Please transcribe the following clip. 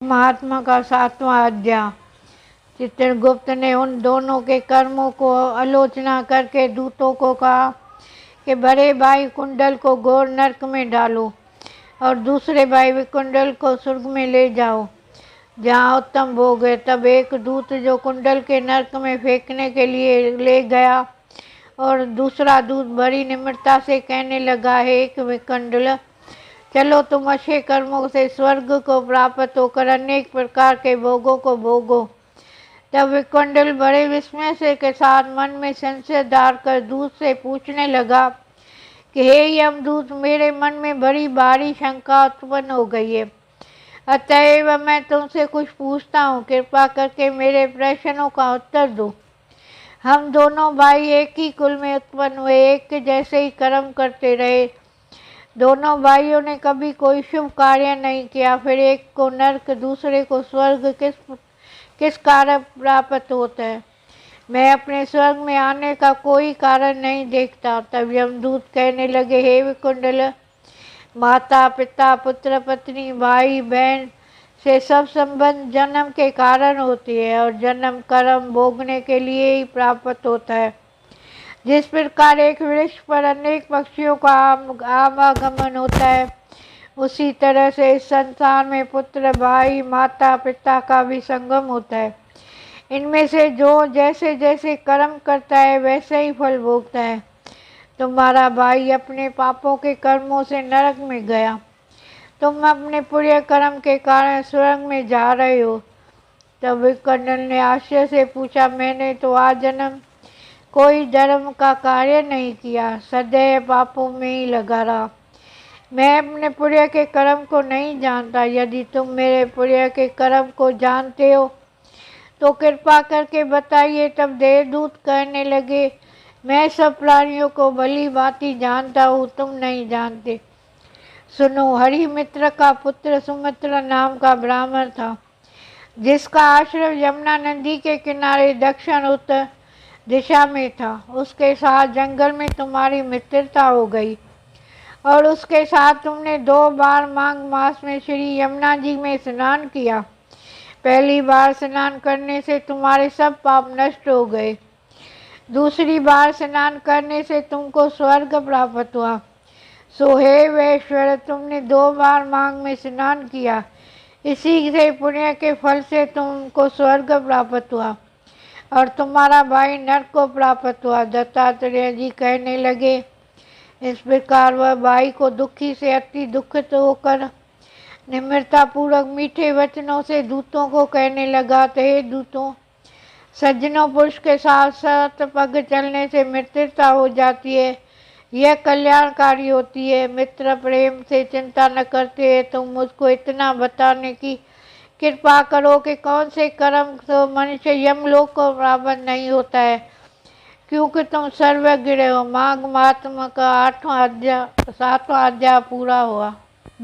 महात्मा का 7वां अध्याय। चित्रगुप्त ने उन दोनों के कर्मों को आलोचना करके दूतों को कहा कि बड़े भाई कुंडल को घोर नरक में डालो और दूसरे भाई विकुंडल को स्वर्ग में ले जाओ, जहाँ उत्तम भोग है। तब एक दूत जो कुंडल के नरक में फेंकने के लिए ले गया और दूसरा दूत बड़ी निम्रता से कहने लगा, हे विकुंडल, चलो तुम अच्छे कर्मों से स्वर्ग को प्राप्त होकर अनेक प्रकार के भोगों को भोगो। तब विकुंडल बड़े विस्मय से के साथ मन में संशय डालकर दूत से पूछने लगा कि हे यमदूत, मेरे मन में बड़ी भारी शंका उत्पन्न हो गई है, अतएव मैं तुमसे कुछ पूछता हूँ, कृपा करके मेरे प्रश्नों का उत्तर दो। हम दोनों भाई एक ही कुल में उत्पन्न हुए, एक जैसे ही कर्म करते रहे। दोनों भाइयों ने कभी कोई शुभ कार्य नहीं किया, फिर एक को नरक दूसरे को स्वर्ग किस कारण प्राप्त होता है? मैं अपने स्वर्ग में आने का कोई कारण नहीं देखता। तब यमदूत कहने लगे, हे विकुंडल, माता पिता पुत्र पत्नी भाई बहन से सब संबंध जन्म के कारण होती है और जन्म कर्म भोगने के लिए ही प्राप्त होता है। जिस प्रकार एक वृक्ष पर अनेक पक्षियों का आवागमन होता है, उसी तरह से इस संसार में पुत्र भाई माता पिता का भी संगम होता है। इनमें से जो जैसे जैसे कर्म करता है वैसे ही फल भोगता है। तुम्हारा भाई अपने पापों के कर्मों से नरक में गया, तुम अपने पुण्य कर्म के कारण स्वर्ग में जा रहे हो। तब विकुंडल ने आश्चर्य से पूछा, मैंने तो आज जन्म कोई धर्म का कार्य नहीं किया, सदैव पापों में ही लगा रहा। मैं अपने पुण्य के कर्म को नहीं जानता। यदि तुम मेरे पुण्य के कर्म को जानते हो तो कृपा करके बताइए। तब देवदूत कहने लगे, मैं सब प्राणियों को भली भांति जानता हूँ, तुम नहीं जानते। सुनो, हरिमित्र का पुत्र सुमित्र नाम का ब्राह्मण था, जिसका आश्रम यमुना नदी के किनारे दक्षिण उत्तर दिशा में था। उसके साथ जंगल में तुम्हारी मित्रता हो गई और उसके साथ तुमने 2 बार माघ मास में श्री यमुना जी में स्नान किया। पहली बार स्नान करने से तुम्हारे सब पाप नष्ट हो गए, दूसरी बार स्नान करने से तुमको स्वर्ग प्राप्त हुआ। सो हे वैश्वर, तुमने 2 बार माघ में स्नान किया, इसी से पुण्य के फल से तुमको स्वर्ग प्राप्त हुआ और तुम्हारा भाई नरक को प्राप्त हुआ। दत्तात्रेय जी कहने लगे, इस प्रकार वह भाई को दुखी से अति दुखित होकर निम्रता पूर्वक मीठे वचनों से दूतों को कहने लगा, हे दूतों, सज्जनों पुरुष के साथ 7 पग चलने से मित्रता हो जाती है, यह कल्याणकारी होती है। मित्र प्रेम से चिंता न करते हैं, तुम मुझको इतना बताने की कृपा करो कि कौन से कर्म तो मनुष्य यमलोक को प्राप्त नहीं होता है, क्योंकि तुम सर्वज्ञ हो। माघ महात्मा का 7वां अध्याय पूरा हुआ।